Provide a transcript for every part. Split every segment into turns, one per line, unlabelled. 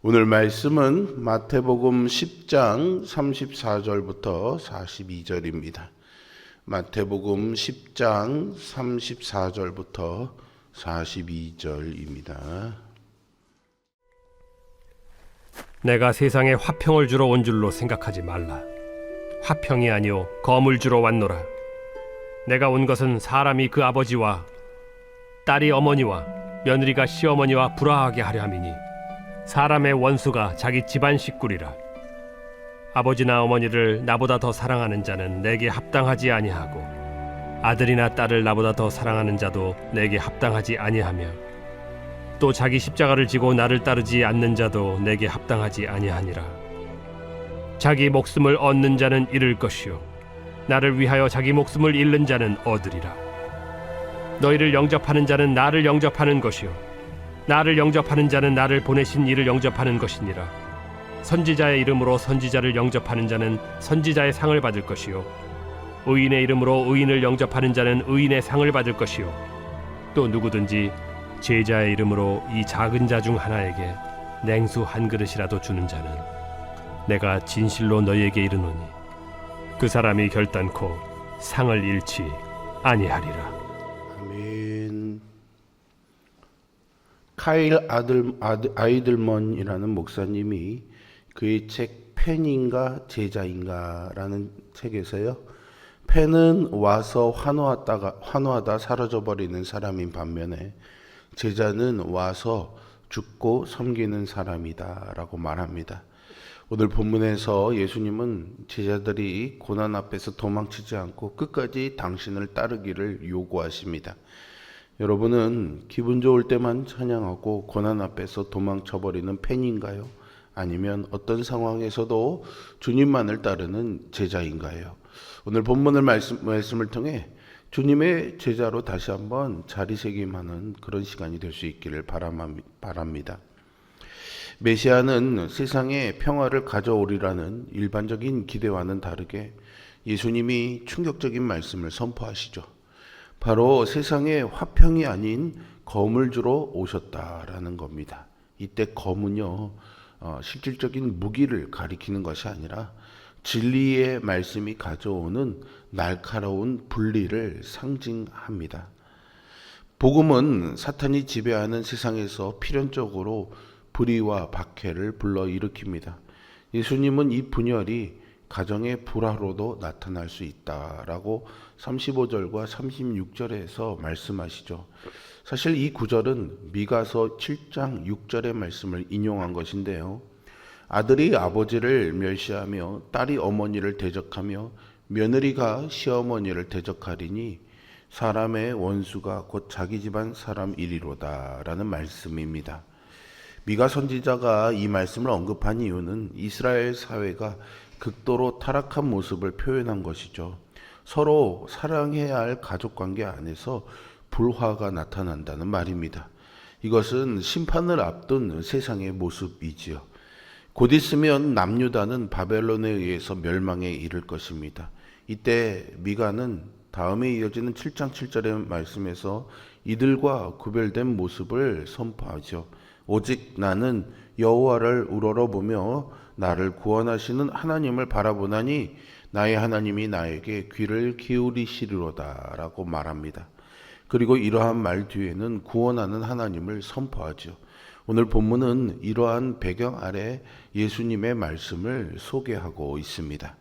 오늘 말씀은 마태복음 10장 34절부터 42절입니다. 마태복음 10장 34절부터 42절입니다.
내가 세상에 화평을 주러 온 줄로 생각하지 말라. 화평이 아니요 검을 주러 왔노라. 내가 온 것은 사람이 그 아버지와 딸이 어머니와 며느리가 시어머니와 불화하게 하려 함이니 사람의 원수가 자기 집안 식구리라. 아버지나 어머니를 나보다 더 사랑하는 자는 내게 합당하지 아니하고 아들이나 딸을 나보다 더 사랑하는 자도 내게 합당하지 아니하며 또 자기 십자가를 지고 나를 따르지 않는 자도 내게 합당하지 아니하니라. 자기 목숨을 얻는 자는 잃을 것이요 나를 위하여 자기 목숨을 잃는 자는 얻으리라. 너희를 영접하는 자는 나를 영접하는 것이요 나를 영접하는 자는 나를 보내신 이를 영접하는 것이니라. 선지자의 이름으로 선지자를 영접하는 자는 선지자의 상을 받을 것이요 의인의 이름으로 의인을 영접하는 자는 의인의 상을 받을 것이요 또 누구든지 제자의 이름으로 이 작은 자 중 하나에게 냉수 한 그릇이라도 주는 자는 내가 진실로 너희에게 이르노니 그 사람이 결단코 상을 잃지 아니하리라.
아멘. 카일 아이들먼이라는 목사님이 그의 책 팬인가 제자인가 라는 책에서요, 팬은 와서 환호하다 사라져버리는 사람인 반면에 제자는 와서 죽고 섬기는 사람이다 라고 말합니다. 오늘 본문에서 예수님은 제자들이 고난 앞에서 도망치지 않고 끝까지 당신을 따르기를 요구하십니다. 여러분은 기분 좋을 때만 찬양하고 고난 앞에서 도망쳐버리는 팬인가요? 아니면 어떤 상황에서도 주님만을 따르는 제자인가요? 오늘 본문을 말씀을 통해 주님의 제자로 다시 한번 자리새김하는 그런 시간이 될 수 있기를 바랍니다. 메시아는 세상에 평화를 가져오리라는 일반적인 기대와는 다르게 예수님이 충격적인 말씀을 선포하시죠. 바로 세상에 화평이 아닌 검을 주러 오셨다라는 겁니다. 이때 검은요, 실질적인 무기를 가리키는 것이 아니라 진리의 말씀이 가져오는 날카로운 분리를 상징합니다. 복음은 사탄이 지배하는 세상에서 필연적으로 불의와 박해를 불러일으킵니다. 예수님은 이 분열이 가정의 불화로도 나타날 수 있다라고 35절과 36절에서 말씀하시죠. 사실 이 구절은 미가서 7장 6절의 말씀을 인용한 것인데요. 아들이 아버지를 멸시하며 딸이 어머니를 대적하며 며느리가 시어머니를 대적하리니 사람의 원수가 곧 자기 집안 사람이리로다 라는 말씀입니다. 미가 선지자가 이 말씀을 언급한 이유는 이스라엘 사회가 극도로 타락한 모습을 표현한 것이죠. 서로 사랑해야 할 가족관계 안에서 불화가 나타난다는 말입니다. 이것은 심판을 앞둔 세상의 모습이지요. 곧 있으면 남유다는 바벨론에 의해서 멸망에 이를 것입니다. 이때 미가는 다음에 이어지는 7장 7절의 말씀에서 이들과 구별된 모습을 선포하죠. 오직 나는 여호와를 우러러보며 나를 구원하시는 하나님을 바라보나니 나의 하나님이 나에게 귀를 기울이시리로다 라고 말합니다. 그리고 이러한 말 뒤에는 구원하는 하나님을 선포하죠. 오늘 본문은 이러한 배경 아래 예수님의 말씀을 소개하고 있습니다.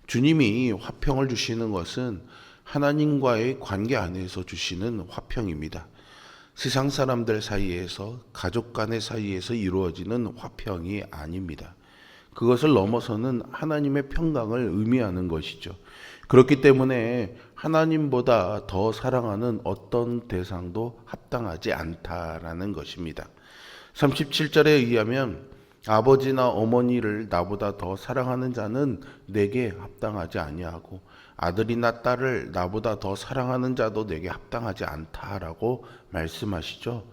주님이 화평을 주시는 것은 하나님과의 관계 안에서 주시는 화평입니다. 세상 사람들 사이에서, 가족 간의 사이에서 이루어지는 화평이 아닙니다. 그것을 넘어서는 하나님의 평강을 의미하는 것이죠. 그렇기 때문에 하나님보다 더 사랑하는 어떤 대상도 합당하지 않다라는 것입니다. 37절에 의하면 아버지나 어머니를 나보다 더 사랑하는 자는 내게 합당하지 아니하고 아들이나 딸을 나보다 더 사랑하는 자도 내게 합당하지 않다라고 말씀하시죠.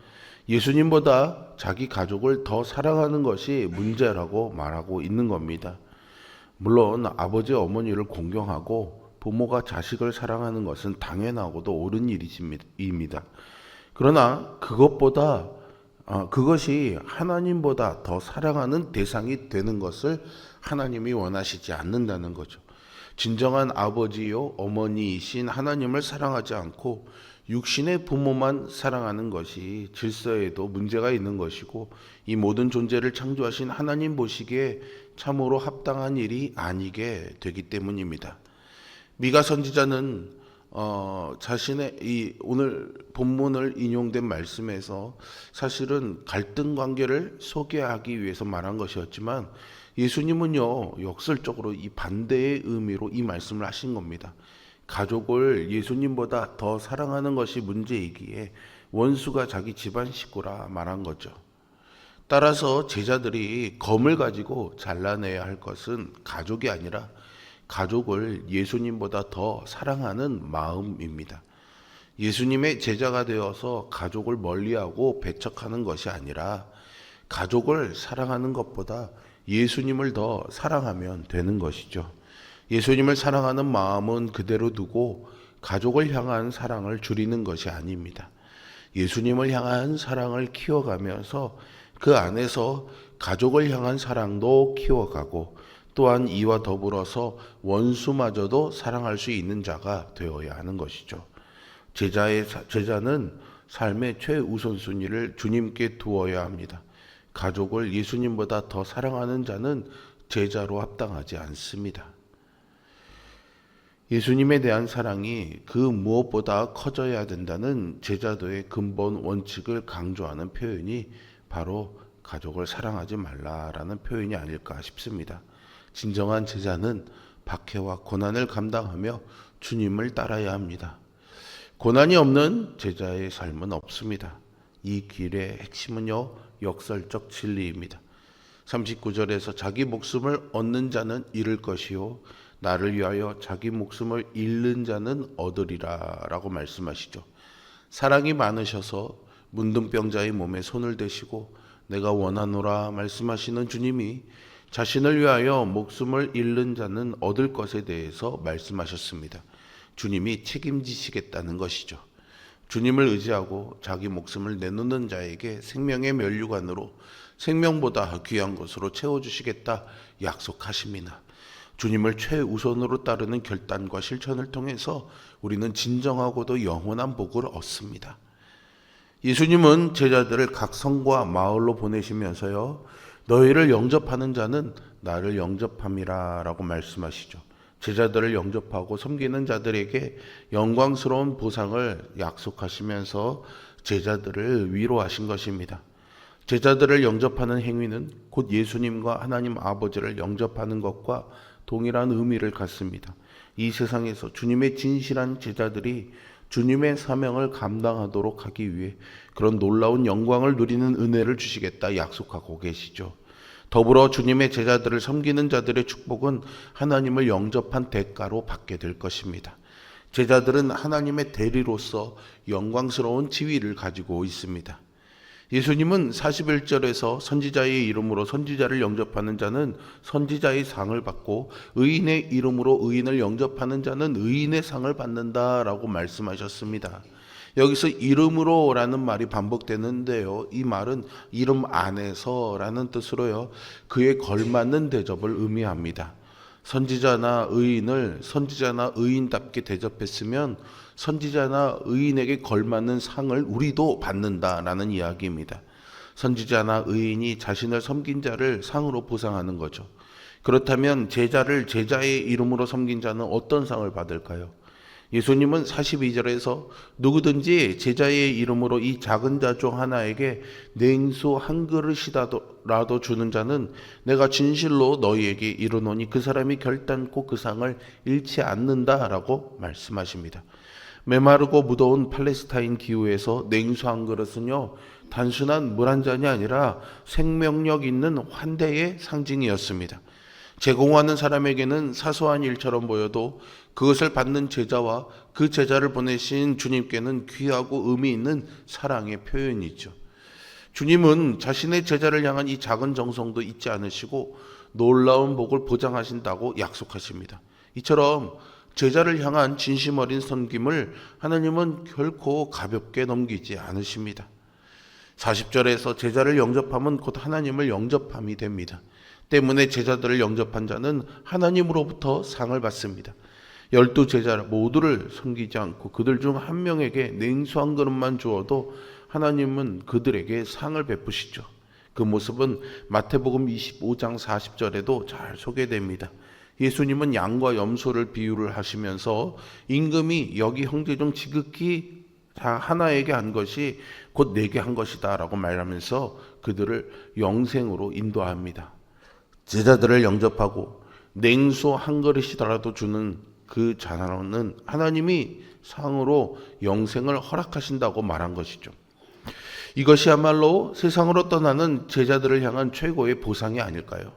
예수님보다 자기 가족을 더 사랑하는 것이 문제라고 말하고 있는 겁니다. 물론 아버지 어머니를 공경하고 부모가 자식을 사랑하는 것은 당연하고도 옳은 일입니다. 그러나 그것보다 그것이 하나님보다 더 사랑하는 대상이 되는 것을 하나님이 원하시지 않는다는 거죠. 진정한 아버지요 어머니이신 하나님을 사랑하지 않고 육신의 부모만 사랑하는 것이 질서에도 문제가 있는 것이고 이 모든 존재를 창조하신 하나님 보시기에 참으로 합당한 일이 아니게 되기 때문입니다. 미가 선지자는 자신의 이 오늘 본문을 인용된 말씀에서 사실은 갈등 관계를 소개하기 위해서 말한 것이었지만 예수님은요 역설적으로 이 반대의 의미로 이 말씀을 하신 겁니다. 가족을 예수님보다 더 사랑하는 것이 문제이기에 원수가 자기 집안 식구라 말한 거죠. 따라서 제자들이 검을 가지고 잘라내야 할 것은 가족이 아니라 가족을 예수님보다 더 사랑하는 마음입니다. 예수님의 제자가 되어서 가족을 멀리하고 배척하는 것이 아니라 가족을 사랑하는 것보다 예수님을 더 사랑하면 되는 것이죠. 예수님을 사랑하는 마음은 그대로 두고 가족을 향한 사랑을 줄이는 것이 아닙니다. 예수님을 향한 사랑을 키워가면서 그 안에서 가족을 향한 사랑도 키워가고 또한 이와 더불어서 원수마저도 사랑할 수 있는 자가 되어야 하는 것이죠. 제자는 삶의 최우선순위를 주님께 두어야 합니다. 가족을 예수님보다 더 사랑하는 자는 제자로 합당하지 않습니다. 예수님에 대한 사랑이 그 무엇보다 커져야 된다는 제자도의 근본 원칙을 강조하는 표현이 바로 가족을 사랑하지 말라라는 표현이 아닐까 싶습니다. 진정한 제자는 박해와 고난을 감당하며 주님을 따라야 합니다. 고난이 없는 제자의 삶은 없습니다. 이 길의 핵심은요, 역설적 진리입니다. 39절에서 자기 목숨을 얻는 자는 잃을 것이요 나를 위하여 자기 목숨을 잃는 자는 얻으리라 라고 말씀하시죠. 사랑이 많으셔서 문둥병자의 몸에 손을 대시고 내가 원하노라 말씀하시는 주님이 자신을 위하여 목숨을 잃는 자는 얻을 것에 대해서 말씀하셨습니다. 주님이 책임지시겠다는 것이죠. 주님을 의지하고 자기 목숨을 내놓는 자에게 생명의 면류관으로 생명보다 귀한 것으로 채워주시겠다 약속하십니다. 주님을 최우선으로 따르는 결단과 실천을 통해서 우리는 진정하고도 영원한 복을 얻습니다. 예수님은 제자들을 각 성과 마을로 보내시면서요, 너희를 영접하는 자는 나를 영접함이라 라고 말씀하시죠. 제자들을 영접하고 섬기는 자들에게 영광스러운 보상을 약속하시면서 제자들을 위로하신 것입니다. 제자들을 영접하는 행위는 곧 예수님과 하나님 아버지를 영접하는 것과 동일한 의미를 갖습니다. 이 세상에서 주님의 진실한 제자들이 주님의 사명을 감당하도록 하기 위해 그런 놀라운 영광을 누리는 은혜를 주시겠다 약속하고 계시죠. 더불어 주님의 제자들을 섬기는 자들의 축복은 하나님을 영접한 대가로 받게 될 것입니다. 제자들은 하나님의 대리로서 영광스러운 지위를 가지고 있습니다. 예수님은 41절에서 선지자의 이름으로 선지자를 영접하는 자는 선지자의 상을 받고 의인의 이름으로 의인을 영접하는 자는 의인의 상을 받는다라고 말씀하셨습니다. 여기서 이름으로라는 말이 반복되는데요. 이 말은 이름 안에서라는 뜻으로요. 그에 걸맞는 대접을 의미합니다. 선지자나 의인을 선지자나 의인답게 대접했으면 선지자나 의인에게 걸맞는 상을 우리도 받는다라는 이야기입니다. 선지자나 의인이 자신을 섬긴 자를 상으로 보상하는 거죠. 그렇다면 제자를 제자의 이름으로 섬긴 자는 어떤 상을 받을까요? 예수님은 42절에서 누구든지 제자의 이름으로 이 작은 자 중 하나에게 냉수 한 그릇이라도 주는 자는 내가 진실로 너희에게 이르노니 그 사람이 결단코 그 상을 잃지 않는다라고 말씀하십니다. 메마르고 무더운 팔레스타인 기후에서 냉수 한 그릇은요, 단순한 물 한 잔이 아니라 생명력 있는 환대의 상징이었습니다. 제공하는 사람에게는 사소한 일처럼 보여도 그것을 받는 제자와 그 제자를 보내신 주님께는 귀하고 의미 있는 사랑의 표현이죠. 주님은 자신의 제자를 향한 이 작은 정성도 잊지 않으시고 놀라운 복을 보장하신다고 약속하십니다. 이처럼 제자를 향한 진심 어린 섬김을 하나님은 결코 가볍게 넘기지 않으십니다. 40절에서 제자를 영접하면 곧 하나님을 영접함이 됩니다. 때문에 제자들을 영접한 자는 하나님으로부터 상을 받습니다. 12제자 모두를 섬기지 않고 그들 중 한 명에게 냉수 한 그릇만 주어도 하나님은 그들에게 상을 베푸시죠. 그 모습은 마태복음 25장 40절에도 잘 소개됩니다. 예수님은 양과 염소를 비유를 하시면서 임금이 여기 형제 중 지극히 하나에게 한 것이 곧 내게 한 것이다 라고 말하면서 그들을 영생으로 인도합니다. 제자들을 영접하고 냉수 한 그릇이더라도 주는 그 자나로는 하나님이 상으로 영생을 허락하신다고 말한 것이죠. 이것이야말로 세상으로 떠나는 제자들을 향한 최고의 보상이 아닐까요?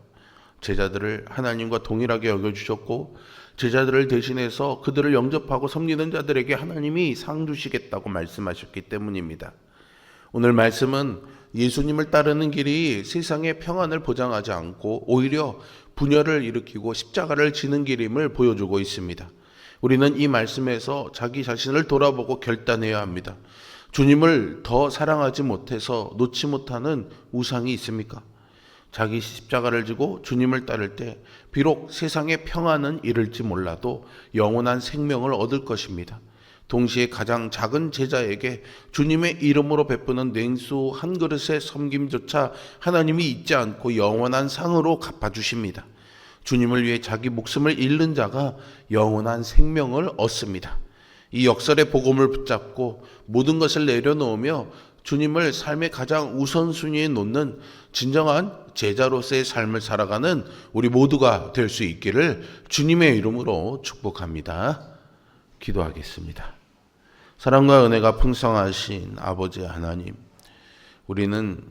제자들을 하나님과 동일하게 여겨주셨고 제자들을 대신해서 그들을 영접하고 섬기는 자들에게 하나님이 상 주시겠다고 말씀하셨기 때문입니다. 오늘 말씀은 예수님을 따르는 길이 세상의 평안을 보장하지 않고 오히려 분열을 일으키고 십자가를 지는 길임을 보여주고 있습니다. 우리는 이 말씀에서 자기 자신을 돌아보고 결단해야 합니다. 주님을 더 사랑하지 못해서 놓지 못하는 우상이 있습니까? 자기 십자가를 지고 주님을 따를 때 비록 세상의 평안은 이를지 몰라도 영원한 생명을 얻을 것입니다. 동시에 가장 작은 제자에게 주님의 이름으로 베푸는 냉수 한 그릇의 섬김조차 하나님이 잊지 않고 영원한 상으로 갚아주십니다. 주님을 위해 자기 목숨을 잃는 자가 영원한 생명을 얻습니다. 이 역설의 복음을 붙잡고 모든 것을 내려놓으며 주님을 삶의 가장 우선순위에 놓는 진정한 제자로서의 삶을 살아가는 우리 모두가 될 수 있기를 주님의 이름으로 축복합니다. 기도하겠습니다. 사랑과 은혜가 풍성하신 아버지 하나님, 우리는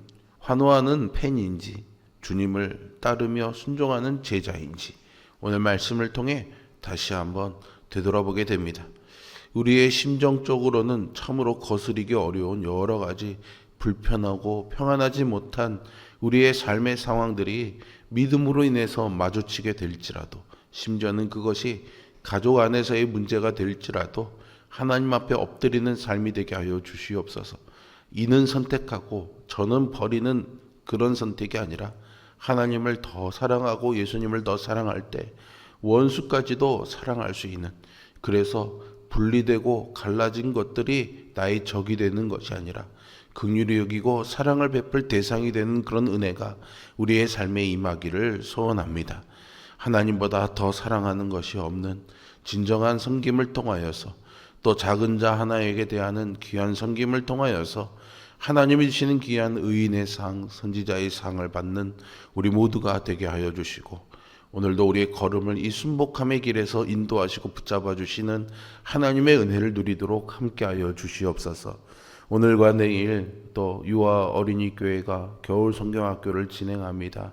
환호하는 팬인지 주님을 따르며 순종하는 제자인지 오늘 말씀을 통해 다시 한번 되돌아보게 됩니다. 우리의 심정적으로는 참으로 거스르기 어려운 여러 가지 불편하고 평안하지 못한 우리의 삶의 상황들이 믿음으로 인해서 마주치게 될지라도, 심지어는 그것이 가족 안에서의 문제가 될지라도 하나님 앞에 엎드리는 삶이 되게 하여 주시옵소서. 이는 선택하고 저는 버리는 그런 선택이 아니라 하나님을 더 사랑하고 예수님을 더 사랑할 때 원수까지도 사랑할 수 있는, 그래서 분리되고 갈라진 것들이 나의 적이 되는 것이 아니라 긍휼히 여기고 사랑을 베풀 대상이 되는 그런 은혜가 우리의 삶에 임하기를 소원합니다. 하나님보다 더 사랑하는 것이 없는 진정한 섬김을 통하여서, 또 작은 자 하나에게 대하는 귀한 섬김을 통하여서 하나님이 주시는 귀한 의인의 상, 선지자의 상을 받는 우리 모두가 되게 하여 주시고, 오늘도 우리의 걸음을 이 순복함의 길에서 인도하시고 붙잡아 주시는 하나님의 은혜를 누리도록 함께하여 주시옵소서. 오늘과 내일 또 유아 어린이 교회가 겨울 성경학교를 진행합니다.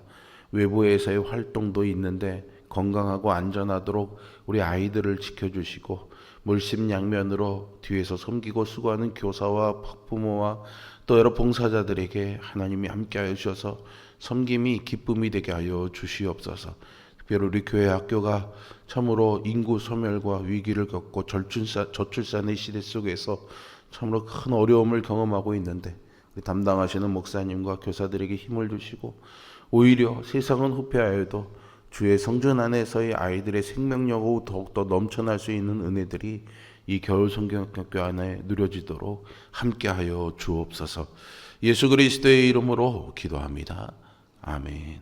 외부에서의 활동도 있는데 건강하고 안전하도록 우리 아이들을 지켜주시고, 물심양면으로 뒤에서 섬기고 수고하는 교사와 학부모와 또 여러 봉사자들에게 하나님이 함께하여 주셔서 섬김이 기쁨이 되게 하여 주시옵소서. 특별히 우리 교회 학교가 참으로 인구 소멸과 위기를 겪고 저출산의 시대 속에서 참으로 큰 어려움을 경험하고 있는데, 우리 담당하시는 목사님과 교사들에게 힘을 주시고, 오히려 세상은 후퇴하여도 주의 성전 안에서의 아이들의 생명력으로 더욱더 넘쳐날 수 있는 은혜들이 이 겨울 성경학교 안에 누려지도록 함께하여 주옵소서. 예수 그리스도의 이름으로 기도합니다. 아멘.